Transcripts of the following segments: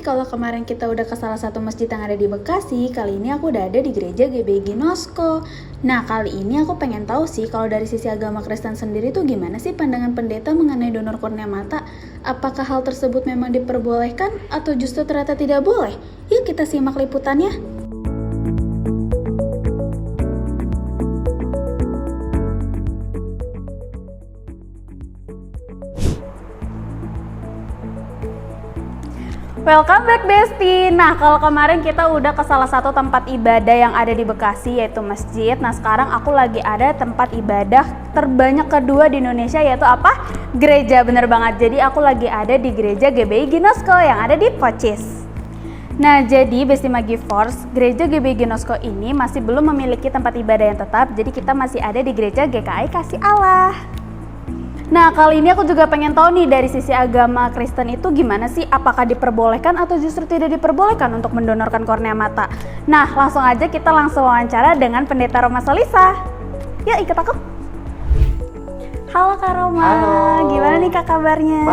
kalau kemarin kita udah ke salah satu masjid yang ada di Bekasi, kali ini aku udah ada di gereja GBI Ginosko. Nah, kali ini aku pengen tahu sih kalau dari sisi agama Kristen sendiri tuh gimana sih pandangan pendeta mengenai donor kornea mata? Apakah hal tersebut memang diperbolehkan atau justru ternyata tidak boleh? Yuk kita simak liputannya. Welcome back Besti. Nah, kalau kemarin kita udah ke salah satu tempat ibadah yang ada di Bekasi, yaitu masjid. Nah, sekarang aku lagi ada tempat ibadah terbanyak kedua di Indonesia, yaitu apa? Gereja, bener banget. Jadi aku lagi ada di gereja GBI Ginosko yang ada di Pocis. Nah, jadi Besti Magiforce, gereja GBI Ginosko ini masih belum memiliki tempat ibadah yang tetap. Jadi kita masih ada di gereja GKI Kasih Allah. Nah, kali ini aku juga pengen tahu nih dari sisi agama Kristen itu gimana sih? Apakah diperbolehkan atau justru tidak diperbolehkan untuk mendonorkan kornea mata? Nah, langsung aja kita langsung wawancara dengan Pendeta Roma Salisa. Yuk ikut aku. Halo Kak Roma, halo. Gimana nih Kak kabarnya?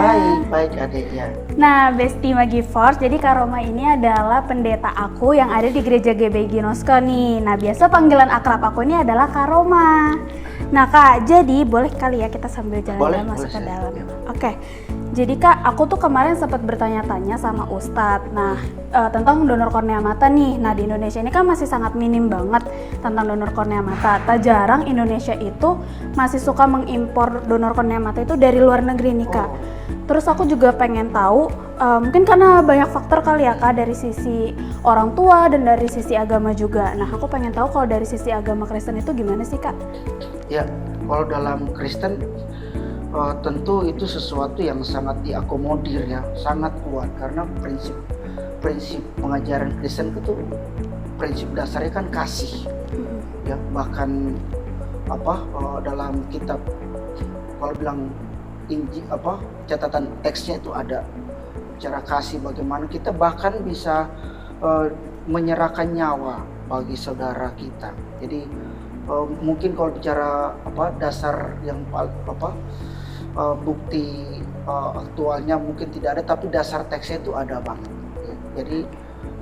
Baik adek ya. Nah, Besti Magiforce, jadi Kak Roma ini adalah pendeta aku yang ada di gereja GBI Ginosko nih. Nah, biasa panggilan akrab aku ini adalah Kak Roma. Nah Kak, jadi boleh kali ya kita sambil jalan-jalan masuk ke dalam. Oke. Jadi Kak, aku tuh kemarin sempat bertanya-tanya sama Ustadz. Nah, tentang donor kornea mata nih. Nah, di Indonesia ini kan masih sangat minim banget tentang donor kornea mata. Tak jarang Indonesia itu masih suka mengimpor donor kornea mata itu dari luar negeri nih Kak. Terus aku juga pengen tahu, mungkin karena banyak faktor kali ya Kak, dari sisi orang tua dan dari sisi agama juga. Nah, aku pengen tahu kalau dari sisi agama Kristen itu gimana sih Kak? Ya, kalau dalam Kristen tentu itu sesuatu yang sangat diakomodir ya, sangat kuat karena prinsip pengajaran Kristen itu prinsip dasarnya kan kasih. Ya, bahkan dalam kitab kalau bilang Injil catatan teksnya itu ada cara kasih, bagaimana kita bahkan bisa menyerahkan nyawa bagi saudara kita. Jadi mungkin kalau bicara dasar yang bukti aktualnya mungkin tidak ada, tapi dasar teksnya itu ada banget. Ya. Jadi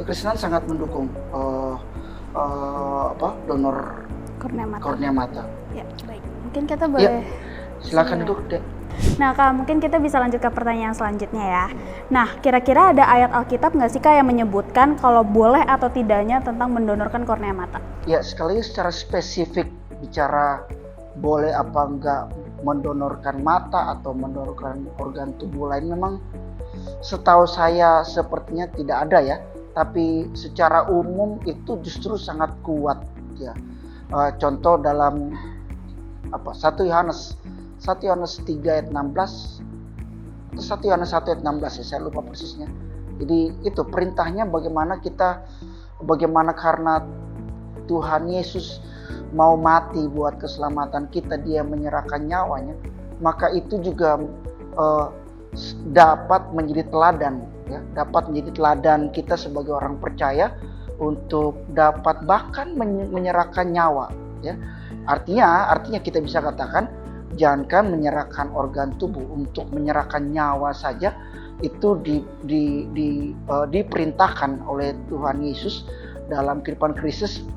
Kekristenan sangat mendukung donor kornea mata. Ya, baik. Mungkin kita boleh. Ya, silakan duduk deh. Nah Kak, mungkin kita bisa lanjut ke pertanyaan selanjutnya ya. Nah, kira-kira ada ayat Alkitab nggak sih Kak yang menyebutkan kalau boleh atau tidaknya tentang mendonorkan kornea mata? Ya, sekali secara spesifik bicara boleh apa enggak mendonorkan mata atau mendonorkan organ tubuh lain, memang setahu saya sepertinya tidak ada ya. Tapi secara umum itu justru sangat kuat ya. Contoh dalam 1 Yohanes 3 ayat 16 atau 1 Yohanes 1 ayat 16 ya, saya lupa persisnya. Jadi itu perintahnya bagaimana karena Tuhan Yesus mau mati buat keselamatan kita, dia menyerahkan nyawanya, maka itu juga dapat menjadi teladan ya, dapat menjadi teladan kita sebagai orang percaya untuk dapat bahkan menyerahkan nyawa ya. Artinya kita bisa katakan jangankan menyerahkan organ tubuh, untuk menyerahkan nyawa saja itu diperintahkan oleh Tuhan Yesus dalam kehidupan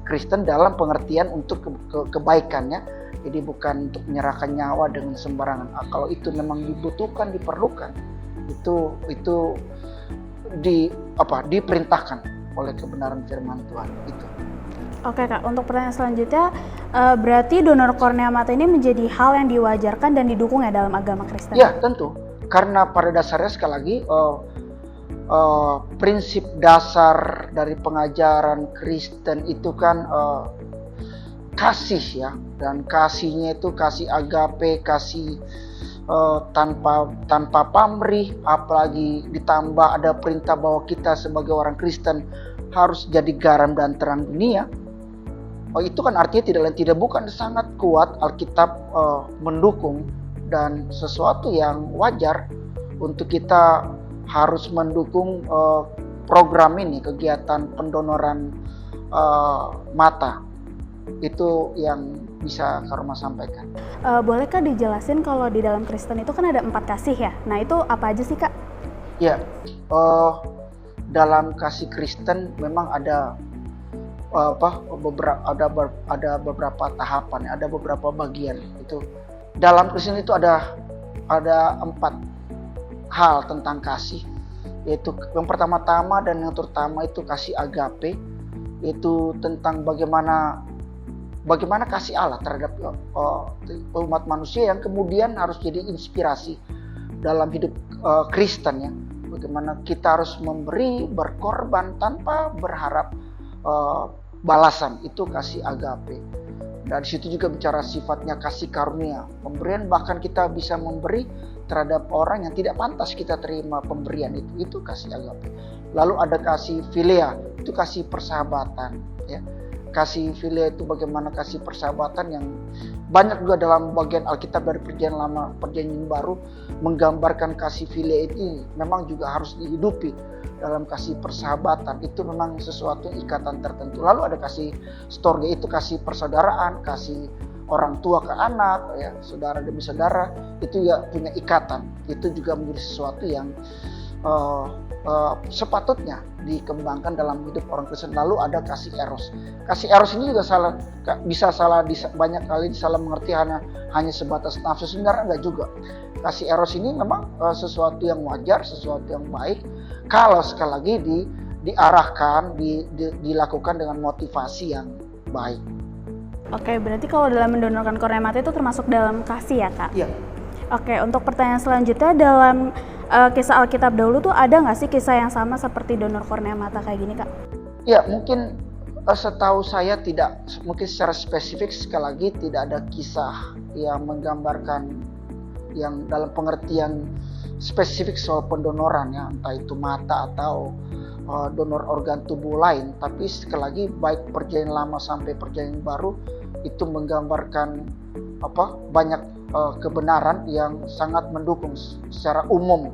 Kristen dalam pengertian untuk kebaikannya. Jadi bukan untuk menyerahkan nyawa dengan sembarangan. Kalau itu memang diperlukan, itu diperintahkan oleh kebenaran firman Tuhan itu. Oke Kak, untuk pertanyaan selanjutnya, berarti donor kornea mata ini menjadi hal yang diwajarkan dan didukung ya dalam agama Kristen? Ya tentu, karena pada dasarnya sekali lagi prinsip dasar dari pengajaran Kristen itu kan kasih ya, dan kasihnya itu kasih agape, kasih tanpa pamrih, apalagi ditambah ada perintah bahwa kita sebagai orang Kristen harus jadi garam dan terang dunia. Itu kan artinya tidak lain tidak bukan sangat kuat Alkitab mendukung, dan sesuatu yang wajar untuk kita harus mendukung program ini, kegiatan pendonoran mata. Itu yang bisa Kak Roma sampaikan. Bolehkah dijelasin kalau di dalam Kristen itu kan ada 4 kasih ya? Nah itu apa aja sih Kak? Ya, dalam kasih Kristen memang ada beberapa tahapan, ada beberapa bagian. Itu dalam Kristen itu ada 4 hal tentang kasih, yaitu yang pertama-tama dan yang terutama itu kasih agape, yaitu tentang bagaimana kasih Allah terhadap umat manusia yang kemudian harus jadi inspirasi dalam hidup Kristen ya. Bagaimana kita harus memberi, berkorban tanpa berharap balasan, itu kasih agape. Dan situ juga bicara sifatnya kasih karunia, pemberian, bahkan kita bisa memberi terhadap orang yang tidak pantas kita terima pemberian itu kasih agape. Lalu ada kasih philia, itu kasih persahabatan ya. Kasih philia itu bagaimana kasih persahabatan yang banyak juga dalam bagian Alkitab dari Perjanjian Lama, Perjanjian Baru menggambarkan kasih philia itu memang juga harus dihidupi dalam kasih persahabatan. Itu memang sesuatu ikatan tertentu. Lalu ada kasih storge, itu kasih persaudaraan, kasih orang tua ke anak ya, saudara demi saudara, itu ya punya ikatan. Itu juga menjadi sesuatu yang sepatutnya dikembangkan dalam hidup orang Kristen. Lalu ada kasih eros. Kasih eros ini juga banyak kali salah mengerti hanya sebatas nafsu. Sebenarnya enggak juga. Kasih eros ini memang sesuatu yang wajar, sesuatu yang baik kalau sekali lagi diarahkan, dilakukan dengan motivasi yang baik. Oke, berarti kalau dalam mendonorkan kornea mata itu termasuk dalam kasih ya, Kak? Iya. Oke, untuk pertanyaan selanjutnya, dalam kisah Alkitab dahulu tuh ada nggak sih kisah yang sama seperti donor kornea mata kayak gini, Kak? Ya, mungkin setahu saya tidak, mungkin secara spesifik sekali lagi tidak ada kisah yang menggambarkan yang dalam pengertian spesifik soal pendonoran ya, entah itu mata atau donor organ tubuh lain. Tapi sekali lagi baik Perjanjian Lama sampai Perjanjian Baru itu menggambarkan banyak kebenaran yang sangat mendukung secara umum.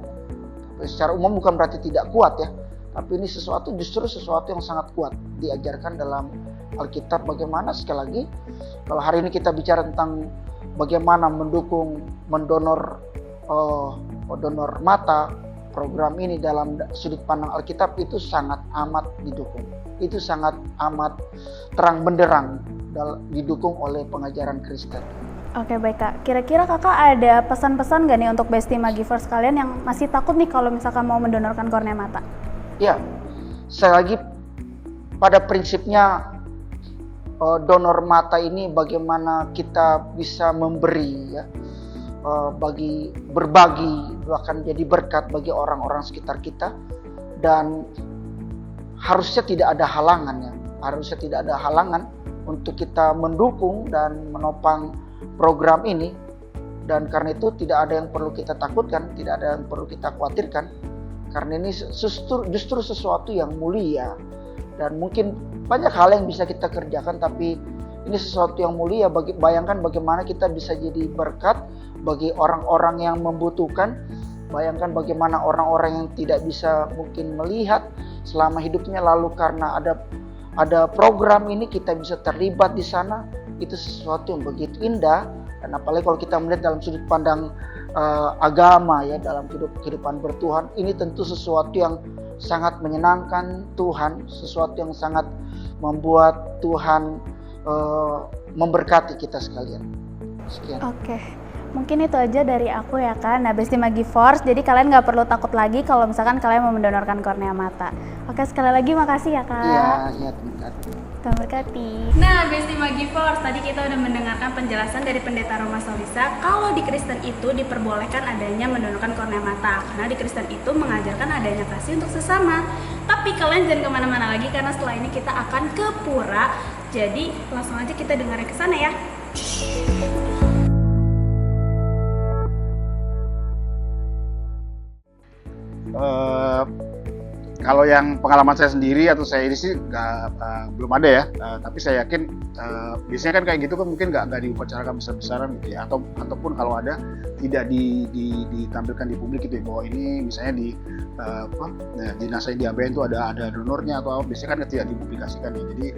Secara umum bukan berarti tidak kuat ya, tapi ini justru sesuatu yang sangat kuat diajarkan dalam Alkitab. Bagaimana sekali lagi kalau hari ini kita bicara tentang bagaimana mendonor mata, program ini dalam sudut pandang Alkitab itu sangat amat didukung. Itu sangat amat terang benderang didukung oleh pengajaran Kristen. Oke baik Kak, kira-kira Kakak ada pesan-pesan nggak nih untuk Bestie Magivers kalian yang masih takut nih kalau misalkan mau mendonorkan kornea mata? Ya, sekali lagi pada prinsipnya donor mata ini bagaimana kita bisa memberi ya, berbagi, bahkan jadi berkat bagi orang-orang sekitar kita, dan harusnya tidak ada halangan ya, harusnya tidak ada halangan untuk kita mendukung dan menopang program ini. Dan karena itu tidak ada yang perlu kita takutkan, tidak ada yang perlu kita khawatirkan, karena ini justru sesuatu yang mulia. Dan mungkin banyak hal yang bisa kita kerjakan, tapi ini sesuatu yang mulia. Bayangkan bagaimana kita bisa jadi berkat bagi orang-orang yang membutuhkan. Bayangkan bagaimana orang-orang yang tidak bisa mungkin melihat selama hidupnya, lalu karena ada program ini kita bisa terlibat di sana. Itu sesuatu yang begitu indah. Dan apalagi kalau kita melihat dalam sudut pandang agama ya, dalam kehidupan bertuhan, ini tentu sesuatu yang sangat menyenangkan Tuhan, sesuatu yang sangat membuat Tuhan memberkati kita sekalian. Sekian. Oke, mungkin itu aja dari aku ya Kak. Nah, Bestie Magivers, jadi kalian nggak perlu takut lagi kalau misalkan kalian mau mendonorkan kornea mata. Oke, sekali lagi makasih ya Kak. Iya, terima kasih. Tuhan berkati. Nah, Bestie Magivers, tadi kita udah mendengarkan penjelasan dari Pendeta Roma Solisa kalau di Kristen itu diperbolehkan adanya mendonorkan kornea mata, karena di Kristen itu mengajarkan adanya kasih untuk sesama. Tapi kalian jangan kemana-mana lagi, karena setelah ini kita akan ke pura. Jadi langsung aja kita dengerin ke sana ya. Kalau yang pengalaman saya sendiri atau saya ini sih belum ada ya, tapi saya yakin biasanya kan kayak gitu kan mungkin nggak diupacarkan besar-besaran gitu ya, ataupun kalau ada tidak ditampilkan di publik gitu ya, bahwa ini misalnya di jenazah yang diambil itu ada donornya atau apa, biasanya kan tidak dipublikasikan ya. Jadi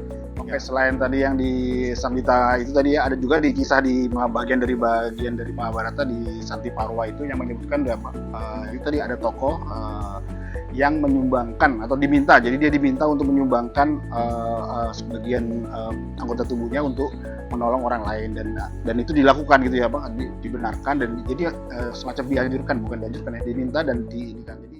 selain tadi yang di Samhita itu tadi ya, ada juga di kisah di bagian dari Mahabharata di Santi Parwa itu yang menyebutkan itu tadi ada tokoh yang menyumbangkan atau diminta. Jadi dia diminta untuk menyumbangkan sebagian anggota tubuhnya untuk menolong orang lain, dan itu dilakukan gitu ya Bang, dibenarkan, dan jadi semacam dianjurkan, bukan dianjurkan ya, diminta dan diinginkan. Jadi